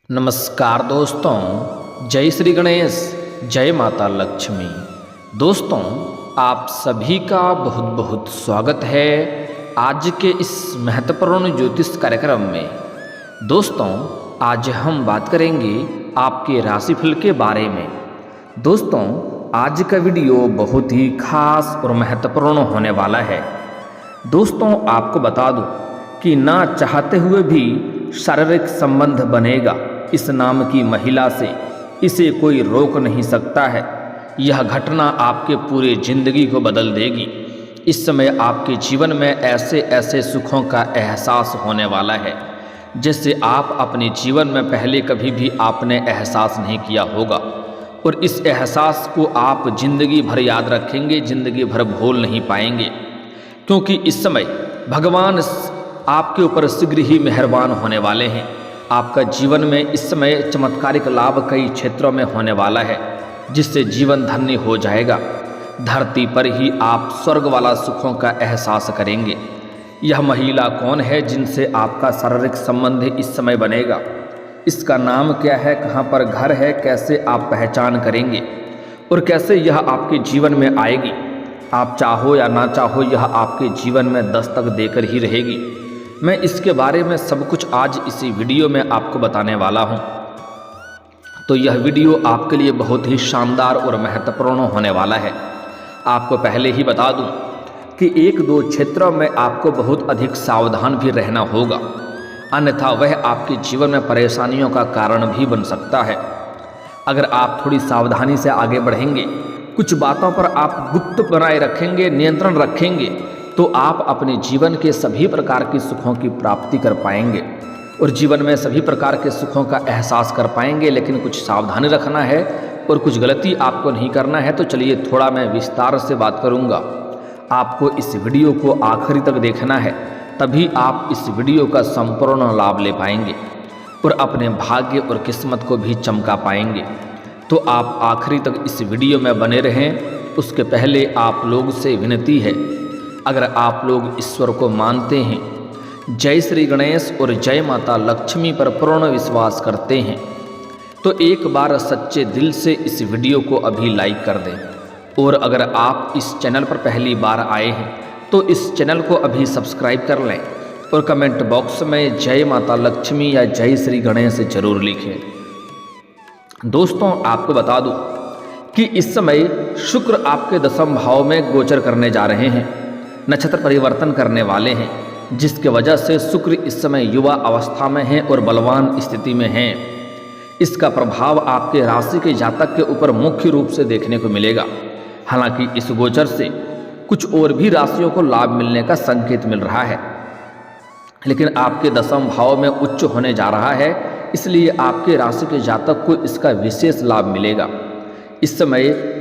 नमस्कार दोस्तों, जय श्री गणेश, जय माता लक्ष्मी। दोस्तों, आप सभी का बहुत बहुत स्वागत है आज के इस महत्वपूर्ण ज्योतिष कार्यक्रम में। दोस्तों, आज हम बात करेंगे आपके राशिफल के बारे में। दोस्तों, आज का वीडियो बहुत ही खास और महत्वपूर्ण होने वाला है। दोस्तों, आपको बता दूं कि ना चाहते हुए भी शारीरिक संबंध बनेगा इस नाम की महिला से, इसे कोई रोक नहीं सकता है। यह घटना आपके पूरे जिंदगी को बदल देगी। इस समय आपके जीवन में ऐसे ऐसे सुखों का एहसास होने वाला है जैसे आप अपने जीवन में पहले कभी भी आपने एहसास नहीं किया होगा, और इस एहसास को आप जिंदगी भर याद रखेंगे, जिंदगी भर भूल नहीं पाएंगे, क्योंकि इस समय भगवान आपके ऊपर शीघ्र ही मेहरबान होने वाले हैं। आपका जीवन में इस समय चमत्कारिक लाभ कई क्षेत्रों में होने वाला है, जिससे जीवन धन्य हो जाएगा। धरती पर ही आप स्वर्ग वाला सुखों का एहसास करेंगे। यह महिला कौन है जिनसे आपका शारीरिक संबंध इस समय बनेगा? इसका नाम क्या है, कहाँ पर घर है, कैसे आप पहचान करेंगे और कैसे यह आपके जीवन में आएगी? आप चाहो या ना चाहो, यह आपके जीवन में दस्तक देकर ही रहेगी। मैं इसके बारे में सब कुछ आज इसी वीडियो में आपको बताने वाला हूं। तो यह वीडियो आपके लिए बहुत ही शानदार और महत्वपूर्ण होने वाला है। आपको पहले ही बता दूं कि एक दो क्षेत्रों में आपको बहुत अधिक सावधान भी रहना होगा, अन्यथा वह आपके जीवन में परेशानियों का कारण भी बन सकता है। अगर आप थोड़ी सावधानी से आगे बढ़ेंगे, कुछ बातों पर आप गुप्त बनाए रखेंगे, नियंत्रण रखेंगे, तो आप अपने जीवन के सभी प्रकार के सुखों की प्राप्ति कर पाएंगे और जीवन में सभी प्रकार के सुखों का एहसास कर पाएंगे। लेकिन कुछ सावधानी रखना है और कुछ गलती आपको नहीं करना है। तो चलिए, थोड़ा मैं विस्तार से बात करूंगा। आपको इस वीडियो को आखिरी तक देखना है, तभी आप इस वीडियो का संपूर्ण लाभ ले पाएंगे और अपने भाग्य और किस्मत को भी चमका पाएंगे। तो आप आखिरी तक इस वीडियो में बने रहें। उसके पहले आप लोग से विनती है, अगर आप लोग ईश्वर को मानते हैं, जय श्री गणेश और जय माता लक्ष्मी पर पूर्ण विश्वास करते हैं, तो एक बार सच्चे दिल से इस वीडियो को अभी लाइक कर दें। और अगर आप इस चैनल पर पहली बार आए हैं तो इस चैनल को अभी सब्सक्राइब कर लें और कमेंट बॉक्स में जय माता लक्ष्मी या जय श्री गणेश जरूर लिखें। दोस्तों, आपको बता दूं कि इस समय शुक्र आपके दशम भाव में गोचर करने जा रहे हैं, नक्षत्र परिवर्तन करने वाले हैं, जिसके वजह से शुक्र इस समय युवा अवस्था में है और बलवान स्थिति में है। इसका प्रभाव आपके राशि के जातक के ऊपर मुख्य रूप से देखने को मिलेगा। हालांकि इस गोचर से कुछ और भी राशियों को लाभ मिलने का संकेत मिल रहा है, लेकिन आपके दशम भाव में उच्च होने जा रहा है, इसलिए आपके राशि के जातक को इसका विशेष लाभ मिलेगा। इस समय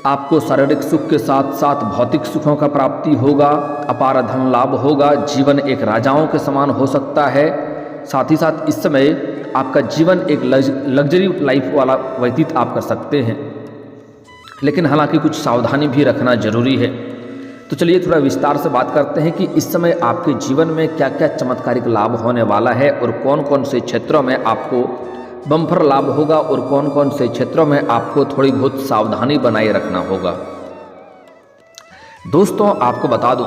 आपको शारीरिक सुख के साथ साथ भौतिक सुखों का प्राप्ति होगा, अपार धन लाभ होगा, जीवन एक राजाओं के समान हो सकता है। साथ ही साथ इस समय आपका जीवन एक लग्जरी लाइफ वाला व्यतीत आप कर सकते हैं, लेकिन हालांकि कुछ सावधानी भी रखना जरूरी है। तो चलिए, थोड़ा विस्तार से बात करते हैं कि इस समय आपके जीवन में क्या क्या चमत्कारिक लाभ होने वाला है और कौन कौन से क्षेत्रों में आपको बम्पर लाभ होगा और कौन कौन से क्षेत्रों में आपको थोड़ी बहुत सावधानी बनाए रखना होगा। दोस्तों, आपको बता दूं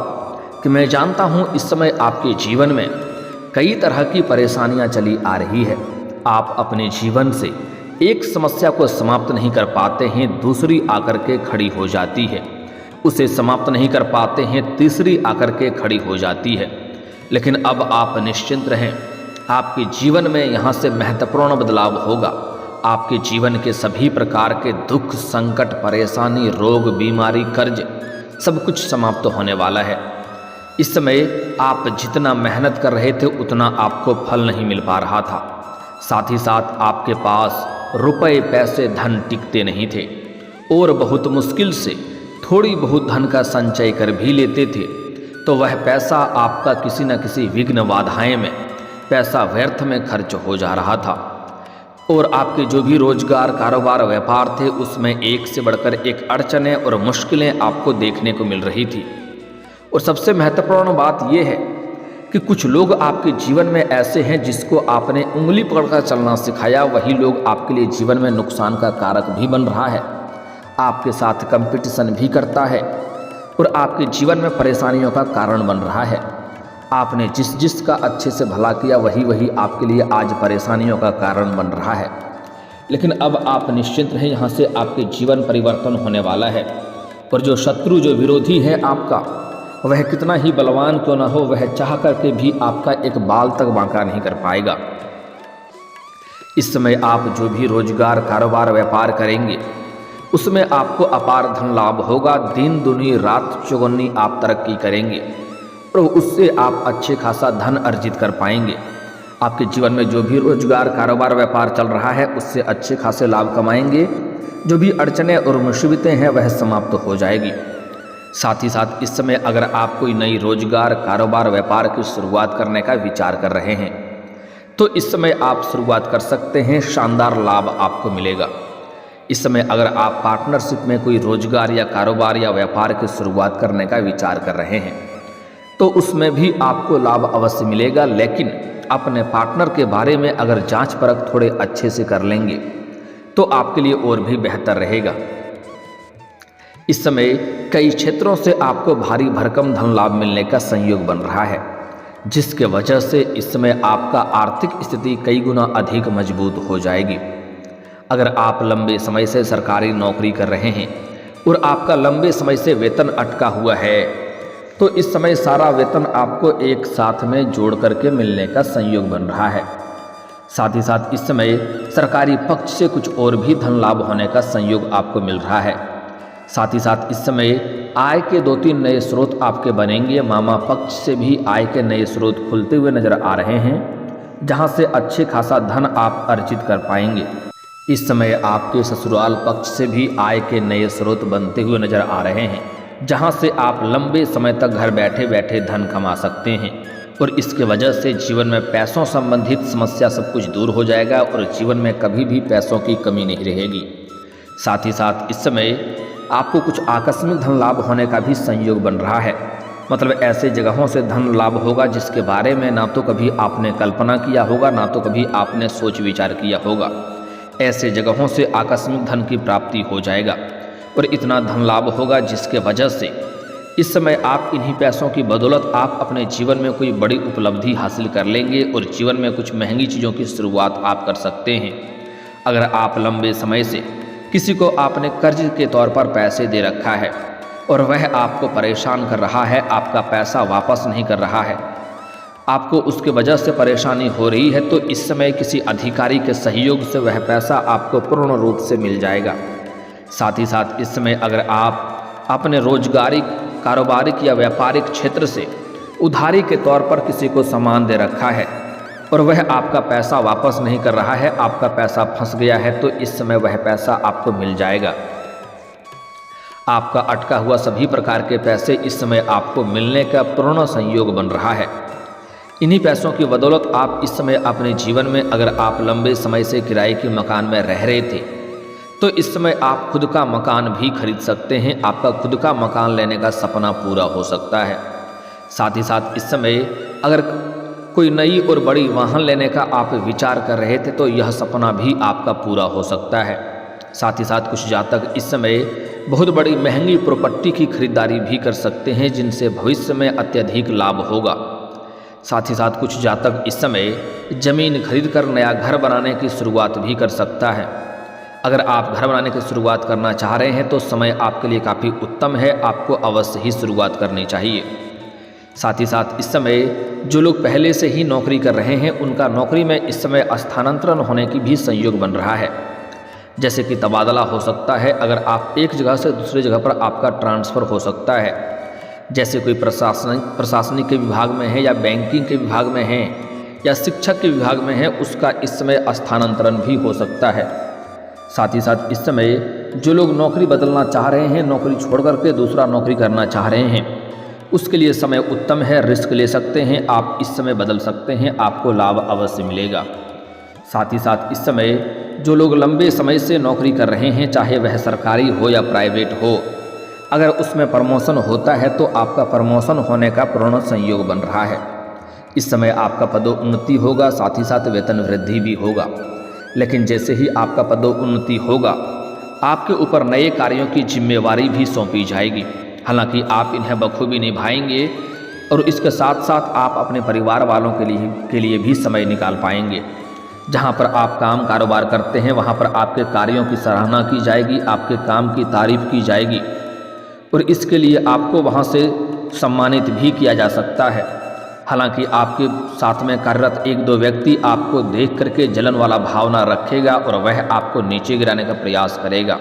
कि मैं जानता हूं इस समय आपके जीवन में कई तरह की परेशानियां चली आ रही है। आप अपने जीवन से एक समस्या को समाप्त नहीं कर पाते हैं, दूसरी आकर के खड़ी हो जाती है, उसे समाप्त नहीं कर पाते हैं, तीसरी आकर के खड़ी हो जाती है। लेकिन अब आप निश्चिंत रहें, आपके जीवन में यहाँ से महत्वपूर्ण बदलाव होगा। आपके जीवन के सभी प्रकार के दुख, संकट, परेशानी, रोग, बीमारी, कर्ज सब कुछ समाप्त होने वाला है। इस समय आप जितना मेहनत कर रहे थे उतना आपको फल नहीं मिल पा रहा था। साथ ही साथ आपके पास रुपए, पैसे, धन टिकते नहीं थे और बहुत मुश्किल से थोड़ी बहुत धन का संचय कर भी लेते थे, तो वह पैसा आपका किसी न किसी विघ्न, बाधाएं में, पैसा व्यर्थ में खर्च हो जा रहा था। और आपके जो भी रोजगार, कारोबार, व्यापार थे, उसमें एक से बढ़कर एक अड़चनें और मुश्किलें आपको देखने को मिल रही थी। और सबसे महत्वपूर्ण बात यह है कि कुछ लोग आपके जीवन में ऐसे हैं जिसको आपने उंगली पकड़कर चलना सिखाया, वही लोग आपके लिए जीवन में नुकसान का कारक भी बन रहा है, आपके साथ कंपटीशन भी करता है और आपके जीवन में परेशानियों का कारण बन रहा है। आपने जिसका अच्छे से भला किया वही आपके लिए आज परेशानियों का कारण बन रहा है। लेकिन अब आप निश्चिंत रहें, यहाँ से आपके जीवन परिवर्तन होने वाला है। और जो शत्रु, जो विरोधी है आपका, वह कितना ही बलवान क्यों ना हो, वह चाह करके भी आपका एक बाल तक बांका नहीं कर पाएगा। इस समय आप जो भी रोजगार, कारोबार, व्यापार करेंगे उसमें आपको अपार धन लाभ होगा। दिन दुनी रात चौगुनी आप तरक्की करेंगे और उससे आप अच्छे खासा धन अर्जित कर पाएंगे। आपके जीवन में जो भी रोजगार, कारोबार, व्यापार चल रहा है उससे अच्छे खासे लाभ कमाएंगे। जो भी अड़चने और मुसीबतें हैं वह समाप्त हो जाएगी। साथ ही साथ इस समय अगर आप कोई नई रोजगार, कारोबार, व्यापार की शुरुआत करने का विचार कर रहे हैं तो इस समय आप शुरुआत कर सकते हैं, शानदार लाभ आपको मिलेगा। इस समय अगर आप पार्टनरशिप में कोई रोजगार या कारोबार या व्यापार की शुरुआत करने का विचार कर रहे हैं तो उसमें भी आपको लाभ अवश्य मिलेगा। लेकिन अपने पार्टनर के बारे में अगर जांच परख थोड़े अच्छे से कर लेंगे तो आपके लिए और भी बेहतर रहेगा। इस समय कई क्षेत्रों से आपको भारी भरकम धन लाभ मिलने का संयोग बन रहा है, जिसके वजह से इस समय आपका आर्थिक स्थिति कई गुना अधिक मजबूत हो जाएगी। अगर आप लंबे समय से सरकारी नौकरी कर रहे हैं और आपका लंबे समय से वेतन अटका हुआ है तो इस समय सारा वेतन आपको एक साथ में जोड़ करके मिलने का संयोग बन रहा है। साथ ही साथ इस समय सरकारी पक्ष से कुछ और भी धन लाभ होने का संयोग आपको मिल रहा है। साथ ही साथ इस समय आय के 2-3 नए स्रोत आपके बनेंगे। मामा पक्ष से भी आय के नए स्रोत खुलते हुए नजर आ रहे हैं, जहां से अच्छे खासा धन आप अर्जित कर पाएंगे। इस समय आपके ससुराल पक्ष से भी आय के नए स्रोत बनते हुए नजर आ रहे हैं, जहां से आप लंबे समय तक घर बैठे बैठे धन कमा सकते हैं और इसके वजह से जीवन में पैसों संबंधित समस्या सब कुछ दूर हो जाएगा और जीवन में कभी भी पैसों की कमी नहीं रहेगी। साथ ही साथ इस समय आपको कुछ आकस्मिक धन लाभ होने का भी संयोग बन रहा है। मतलब ऐसे जगहों से धन लाभ होगा जिसके बारे में ना तो कभी आपने कल्पना किया होगा, ना तो कभी आपने सोच विचार किया होगा। ऐसे जगहों से आकस्मिक धन की प्राप्ति हो जाएगा और इतना धन लाभ होगा जिसके वजह से इस समय आप इन्हीं पैसों की बदौलत आप अपने जीवन में कोई बड़ी उपलब्धि हासिल कर लेंगे और जीवन में कुछ महंगी चीज़ों की शुरुआत आप कर सकते हैं। अगर आप लंबे समय से किसी को आपने कर्ज के तौर पर पैसे दे रखा है और वह आपको परेशान कर रहा है, आपका पैसा वापस नहीं कर रहा है, आपको उसके वजह से परेशानी हो रही है, तो इस समय किसी अधिकारी के सहयोग से वह पैसा आपको पूर्ण रूप से मिल जाएगा। साथ ही साथ इस समय अगर आप अपने रोजगारी, कारोबारिक या व्यापारिक क्षेत्र से उधारी के तौर पर किसी को सामान दे रखा है और वह आपका पैसा वापस नहीं कर रहा है, आपका पैसा फंस गया है, तो इस समय वह पैसा आपको मिल जाएगा। आपका अटका हुआ सभी प्रकार के पैसे इस समय आपको मिलने का पूर्ण संयोग बन रहा है। इन्हीं पैसों की बदौलत आप इस समय अपने जीवन में, अगर आप लंबे समय से किराए के मकान में रह रहे थे तो इस समय आप खुद का मकान भी खरीद सकते हैं। आपका खुद का मकान लेने का सपना पूरा हो सकता है। साथ ही साथ इस समय अगर कोई नई और बड़ी वाहन लेने का आप विचार कर रहे थे तो यह सपना भी आपका पूरा हो सकता है। साथ ही साथ कुछ जातक इस समय बहुत बड़ी महंगी प्रॉपर्टी की खरीदारी भी कर सकते हैं, जिनसे भविष्य में अत्यधिक लाभ होगा। साथ ही साथ कुछ जातक इस समय जमीन खरीदकर नया घर बनाने की शुरुआत भी कर सकता है। अगर आप घर बनाने की शुरुआत करना चाह रहे हैं तो समय आपके लिए काफ़ी उत्तम है, आपको अवश्य ही शुरुआत करनी चाहिए। साथ ही साथ इस समय जो लोग पहले से ही नौकरी कर रहे हैं उनका नौकरी में इस समय स्थानांतरण होने की भी संयोग बन रहा है। जैसे कि तबादला हो सकता है, अगर आप एक जगह से दूसरी जगह पर आपका ट्रांसफ़र हो सकता है। जैसे कोई प्रशासनिक के विभाग में है या बैंकिंग के विभाग में है या शिक्षक के विभाग में है, उसका इस समय स्थानांतरण भी हो सकता है। साथ ही साथ इस समय जो लोग नौकरी बदलना चाह रहे हैं, नौकरी छोड़ करके दूसरा नौकरी करना चाह रहे हैं, उसके लिए समय उत्तम है, रिस्क ले सकते हैं, आप इस समय बदल सकते हैं, आपको लाभ अवश्य मिलेगा। साथ ही साथ इस समय जो लोग लंबे समय से नौकरी कर रहे हैं, चाहे वह सरकारी हो या प्राइवेट हो, अगर उसमें प्रमोशन होता है तो आपका प्रमोशन होने का पूर्ण संयोग बन रहा है। इस समय आपका पदोन्नति होगा, साथ ही साथ वेतन वृद्धि भी होगा। लेकिन जैसे ही आपका पदोन्नति होगा, आपके ऊपर नए कार्यों की जिम्मेवारी भी सौंपी जाएगी। हालांकि आप इन्हें बखूबी निभाएंगे और इसके साथ साथ आप अपने परिवार वालों के लिए भी समय निकाल पाएंगे। जहां पर आप काम कारोबार करते हैं वहां पर आपके कार्यों की सराहना की जाएगी, आपके काम की तारीफ की जाएगी और इसके लिए आपको वहां से सम्मानित भी किया जा सकता है। हालांकि आपके साथ में कार्यरत एक दो व्यक्ति आपको देख करके जलन वाला भावना रखेगा और वह आपको नीचे गिराने का प्रयास करेगा,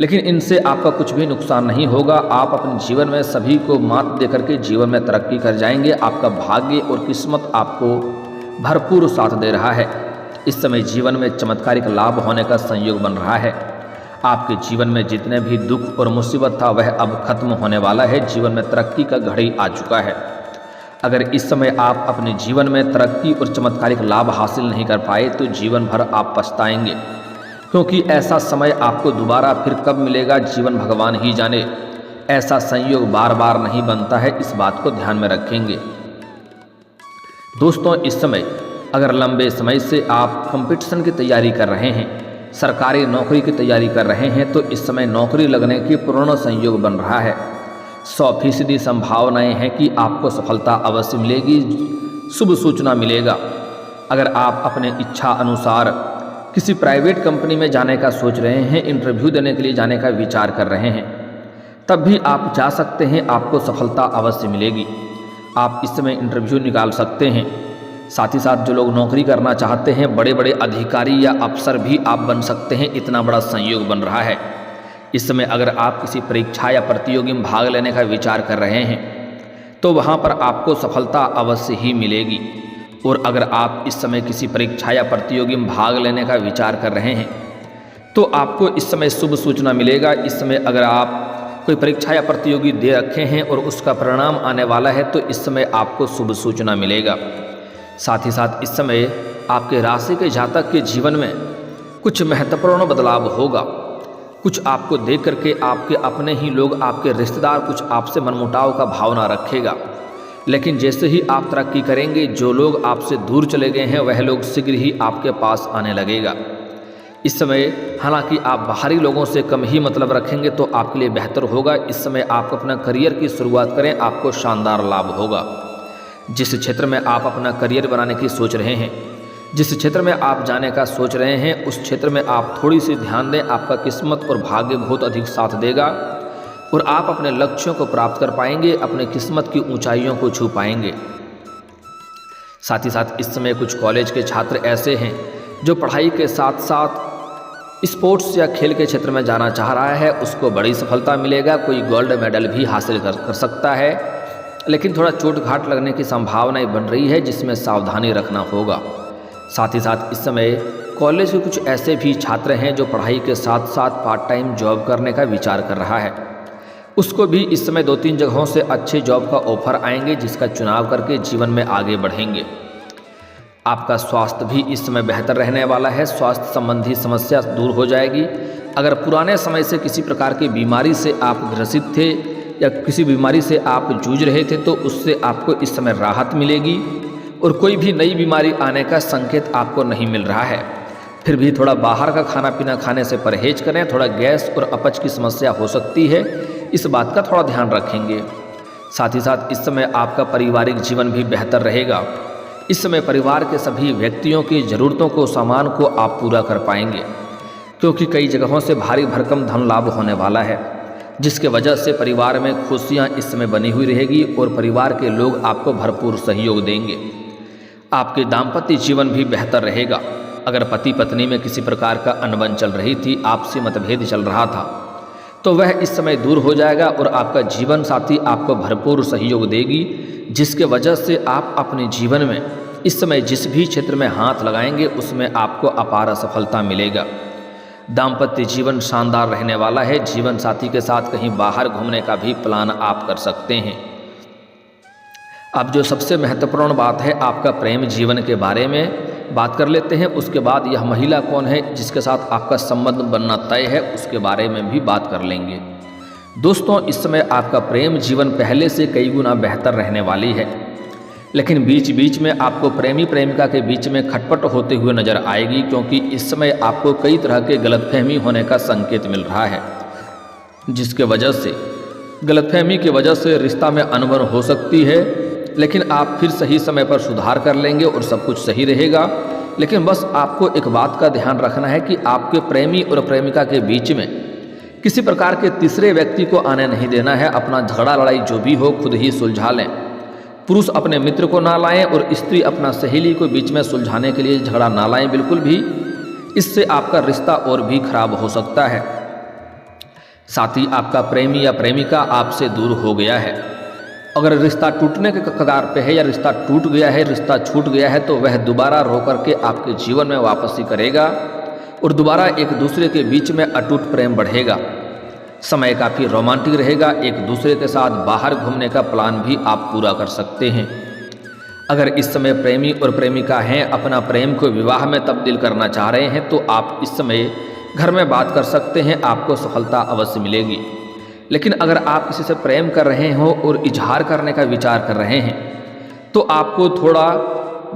लेकिन इनसे आपका कुछ भी नुकसान नहीं होगा। आप अपने जीवन में सभी को मात दे करके जीवन में तरक्की कर जाएंगे। आपका भाग्य और किस्मत आपको भरपूर साथ दे रहा है। इस समय जीवन में चमत्कारिक लाभ होने का संयोग बन रहा है। आपके जीवन में जितने भी दुख और मुसीबत था वह अब खत्म होने वाला है। जीवन में तरक्की का घड़ी आ चुका है। अगर इस समय आप अपने जीवन में तरक्की और चमत्कारिक लाभ हासिल नहीं कर पाए तो जीवन भर आप पछताएंगे, क्योंकि ऐसा समय आपको दोबारा फिर कब मिलेगा जीवन भगवान ही जाने। ऐसा संयोग बार बार नहीं बनता है, इस बात को ध्यान में रखेंगे। दोस्तों, इस समय अगर लंबे समय से आप कंपटीशन की तैयारी कर रहे हैं, सरकारी नौकरी की तैयारी कर रहे हैं, तो इस समय नौकरी लगने की पूर्ण संयोग बन रहा है। 100% संभावनाएं हैं कि आपको सफलता अवश्य मिलेगी, शुभ सूचना मिलेगा। अगर आप अपने इच्छा अनुसार किसी प्राइवेट कंपनी में जाने का सोच रहे हैं, इंटरव्यू देने के लिए जाने का विचार कर रहे हैं, तब भी आप जा सकते हैं, आपको सफलता अवश्य मिलेगी। आप इस समय इंटरव्यू निकाल सकते हैं। साथ ही साथ जो लोग नौकरी करना चाहते हैं, बड़े बड़े अधिकारी या अफसर भी आप बन सकते हैं, इतना बड़ा संयोग बन रहा है। इस समय अगर आप किसी परीक्षा या प्रतियोगी में भाग लेने का विचार कर रहे हैं तो वहाँ पर आपको सफलता अवश्य ही मिलेगी। और अगर आप इस समय किसी परीक्षा या प्रतियोगी में भाग लेने का विचार कर रहे हैं तो आपको इस समय शुभ सूचना मिलेगा। इस समय अगर आप कोई परीक्षा या प्रतियोगी दे रखे हैं और उसका परिणाम आने वाला है तो इस समय आपको शुभ सूचना मिलेगा। साथ ही साथ इस समय आपके राशि के जातक के जीवन में कुछ महत्वपूर्ण बदलाव होगा। कुछ आपको देख करके आपके अपने ही लोग, आपके रिश्तेदार कुछ आपसे मनमुटाव का भावना रखेगा, लेकिन जैसे ही आप तरक्की करेंगे, जो लोग आपसे दूर चले गए हैं वह लोग शीघ्र ही आपके पास आने लगेगा। इस समय हालांकि आप बाहरी लोगों से कम ही मतलब रखेंगे तो आपके लिए बेहतर होगा। इस समय आप अपना करियर की शुरुआत करें, आपको शानदार लाभ होगा। जिस क्षेत्र में आप अपना करियर बनाने की सोच रहे हैं, जिस क्षेत्र में आप जाने का सोच रहे हैं, उस क्षेत्र में आप थोड़ी सी ध्यान दें। आपका किस्मत और भाग्य बहुत अधिक साथ देगा और आप अपने लक्ष्यों को प्राप्त कर पाएंगे, अपने किस्मत की ऊंचाइयों को छू पाएंगे। साथ ही साथ इस समय कुछ कॉलेज के छात्र ऐसे हैं जो पढ़ाई के साथ साथ स्पोर्ट्स या खेल के क्षेत्र में जाना चाह रहा है, उसको बड़ी सफलता मिलेगा। कोई गोल्ड मेडल भी हासिल कर सकता है, लेकिन थोड़ा चोट घाट लगने की संभावनाएं बन रही है, जिसमें सावधानी रखना होगा। साथ ही साथ इस समय कॉलेज के कुछ ऐसे भी छात्र हैं जो पढ़ाई के साथ साथ पार्ट टाइम जॉब करने का विचार कर रहा है, उसको भी इस समय 2-3 जगहों से अच्छे जॉब का ऑफर आएंगे, जिसका चुनाव करके जीवन में आगे बढ़ेंगे। आपका स्वास्थ्य भी इस समय बेहतर रहने वाला है। स्वास्थ्य संबंधी समस्या दूर हो जाएगी। अगर पुराने समय से किसी प्रकार की बीमारी से आप ग्रसित थे या किसी बीमारी से आप जूझ रहे थे तो उससे आपको इस समय राहत मिलेगी और कोई भी नई बीमारी आने का संकेत आपको नहीं मिल रहा है। फिर भी थोड़ा बाहर का खाना पीना खाने से परहेज करें, थोड़ा गैस और अपच की समस्या हो सकती है, इस बात का थोड़ा ध्यान रखेंगे। साथ ही साथ इस समय आपका पारिवारिक जीवन भी बेहतर रहेगा। इस समय परिवार के सभी व्यक्तियों की ज़रूरतों को, सामान को आप पूरा कर पाएंगे, क्योंकि कई जगहों से भारी भरकम धन लाभ होने वाला है, जिसके वजह से परिवार में खुशियां इस समय बनी हुई रहेगी और परिवार के लोग आपको भरपूर सहयोग देंगे। आपके दाम्पत्य जीवन भी बेहतर रहेगा। अगर पति पत्नी में किसी प्रकार का अनबन चल रही थी, आपसी मतभेद चल रहा था, तो वह इस समय दूर हो जाएगा और आपका जीवन साथी आपको भरपूर सहयोग देगी, जिसके वजह से आप अपने जीवन में इस समय जिस भी क्षेत्र में हाथ लगाएंगे उसमें आपको अपार सफलता मिलेगा। दाम्पत्य जीवन शानदार रहने वाला है। जीवन साथी के साथ कहीं बाहर घूमने का भी प्लान आप कर सकते हैं। अब जो सबसे महत्वपूर्ण बात है, आपका प्रेम जीवन के बारे में बात कर लेते हैं। उसके बाद यह महिला कौन है जिसके साथ आपका संबंध बनना तय है, उसके बारे में भी बात कर लेंगे। दोस्तों, इस समय आपका प्रेम जीवन पहले से कई गुना बेहतर रहने वाली है। लेकिन बीच बीच में आपको प्रेमी प्रेमिका के बीच में खटपट होते हुए नजर आएगी, क्योंकि इस समय आपको कई तरह के गलतफहमी होने का संकेत मिल रहा है, जिसके वजह से गलतफहमी की वजह से रिश्ता में अनबन हो सकती है। लेकिन आप फिर सही समय पर सुधार कर लेंगे और सब कुछ सही रहेगा। लेकिन बस आपको एक बात का ध्यान रखना है कि आपके प्रेमी और प्रेमिका के बीच में किसी प्रकार के तीसरे व्यक्ति को आने नहीं देना है। अपना झगड़ा लड़ाई जो भी हो खुद ही सुलझा लें। पुरुष अपने मित्र को ना लाएं और स्त्री अपना सहेली को बीच में सुलझाने के लिए झगड़ा ना लाएं बिल्कुल भी। इससे आपका रिश्ता और भी खराब हो सकता है। साथ ही आपका प्रेमी या प्रेमिका आपसे दूर हो गया है। अगर रिश्ता टूटने के कगार पे है या रिश्ता टूट गया है, रिश्ता छूट गया है, तो वह दोबारा रो करके आपके जीवन में वापसी करेगा और दोबारा एक दूसरे के बीच में अटूट प्रेम बढ़ेगा। समय काफ़ी रोमांटिक रहेगा। एक दूसरे के साथ बाहर घूमने का प्लान भी आप पूरा कर सकते हैं। अगर इस समय प्रेमी और प्रेमिका हैं, अपना प्रेम को विवाह में तब्दील करना चाह रहे हैं, तो आप इस समय घर में बात कर सकते हैं, आपको सफलता अवश्य मिलेगी। लेकिन अगर आप किसी से प्रेम कर रहे हो और इजहार करने का विचार कर रहे हैं, तो आपको थोड़ा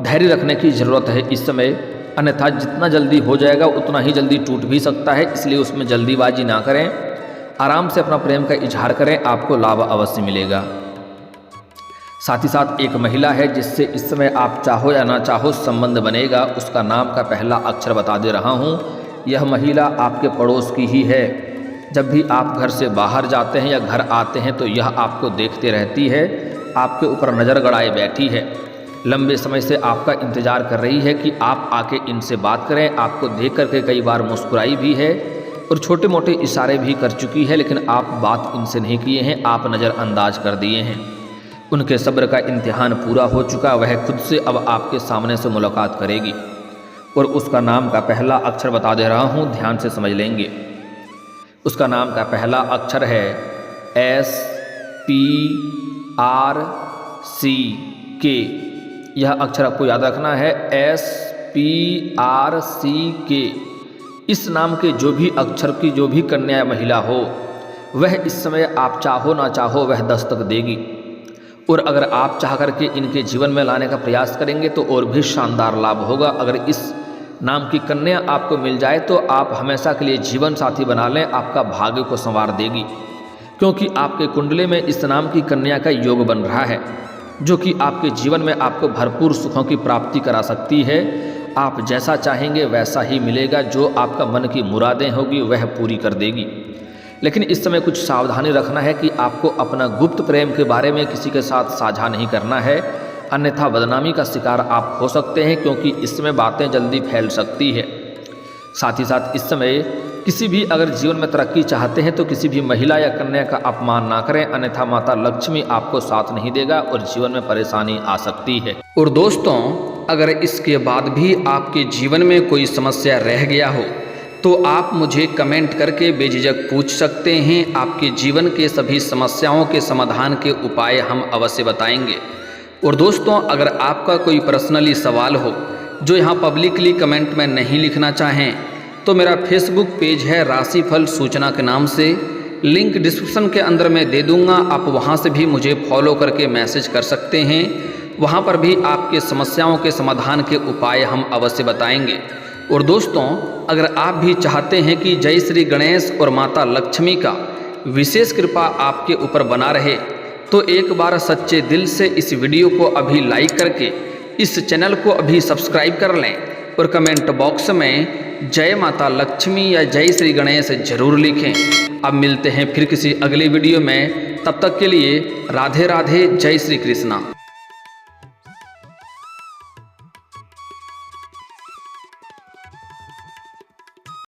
धैर्य रखने की ज़रूरत है इस समय। अन्यथा जितना जल्दी हो जाएगा उतना ही जल्दी टूट भी सकता है, इसलिए उसमें जल्दीबाजी ना करें। आराम से अपना प्रेम का इजहार करें, आपको लाभ अवश्य मिलेगा। साथ ही साथ एक महिला है जिससे इस समय आप चाहो या ना चाहो संबंध बनेगा। उसका नाम का पहला अक्षर बता दे रहा हूँ। यह महिला आपके पड़ोस की ही है। जब भी आप घर से बाहर जाते हैं या घर आते हैं तो यह आपको देखते रहती है, आपके ऊपर नज़र गड़ाए बैठी है। लंबे समय से आपका इंतज़ार कर रही है कि आप आके इनसे बात करें। आपको देख करके कई बार मुस्कुराई भी है और छोटे मोटे इशारे भी कर चुकी है, लेकिन आप बात इनसे नहीं किए हैं, आप नज़रअंदाज कर दिए हैं। उनके सब्र का इम्तिहान पूरा हो चुका। वह खुद से अब आपके सामने से मुलाकात करेगी और उसका नाम का पहला अक्षर बता दे रहा हूँ, ध्यान से समझ लेंगे। उसका नाम का पहला अक्षर है SPRCK। यह अक्षर आपको याद रखना है, SPRCK। इस नाम के जो भी अक्षर की जो भी कन्या महिला हो, वह इस समय आप चाहो ना चाहो वह दस्तक देगी। और अगर आप चाह करके इनके जीवन में लाने का प्रयास करेंगे तो और भी शानदार लाभ होगा। अगर इस नाम की कन्या आपको मिल जाए तो आप हमेशा के लिए जीवन साथी बना लें, आपका भाग्य को संवार देगी। क्योंकि आपके कुंडले में इस नाम की कन्या का योग बन रहा है, जो कि आपके जीवन में आपको भरपूर सुखों की प्राप्ति करा सकती है। आप जैसा चाहेंगे वैसा ही मिलेगा। जो आपका मन की मुरादें होगी वह पूरी कर देगी। लेकिन इस समय कुछ सावधानी रखना है कि आपको अपना गुप्त प्रेम के बारे में किसी के साथ साझा नहीं करना है, अन्यथा बदनामी का शिकार आप हो सकते हैं, क्योंकि इसमें बातें जल्दी फैल सकती है। साथ ही साथ इस समय किसी भी अगर जीवन में तरक्की चाहते हैं तो किसी भी महिला या कन्या का अपमान ना करें, अन्यथा माता लक्ष्मी आपको साथ नहीं देगा और जीवन में परेशानी आ सकती है। और दोस्तों, अगर इसके बाद भी आपके जीवन में कोई समस्या रह गया हो तो आप मुझे कमेंट करके बेझिझक पूछ सकते हैं। आपके जीवन के सभी समस्याओं के समाधान के उपाय हम अवश्य बताएंगे। और दोस्तों, अगर आपका कोई पर्सनली सवाल हो जो यहाँ पब्लिकली कमेंट में नहीं लिखना चाहें तो मेरा फेसबुक पेज है राशिफल सूचना के नाम से, लिंक डिस्क्रिप्शन के अंदर मैं दे दूँगा। आप वहाँ से भी मुझे फॉलो करके मैसेज कर सकते हैं। वहाँ पर भी आपके समस्याओं के समाधान के उपाय हम अवश्य बताएंगे। और दोस्तों, अगर आप भी चाहते हैं कि जय श्री गणेश और माता लक्ष्मी का विशेष कृपा आपके ऊपर बना रहे, तो एक बार सच्चे दिल से इस वीडियो को अभी लाइक करके इस चैनल को अभी सब्सक्राइब कर लें और कमेंट बॉक्स में जय माता लक्ष्मी या जय श्री गणेश जरूर लिखें। अब मिलते हैं फिर किसी अगले वीडियो में, तब तक के लिए राधे राधे, जय श्री कृष्णा।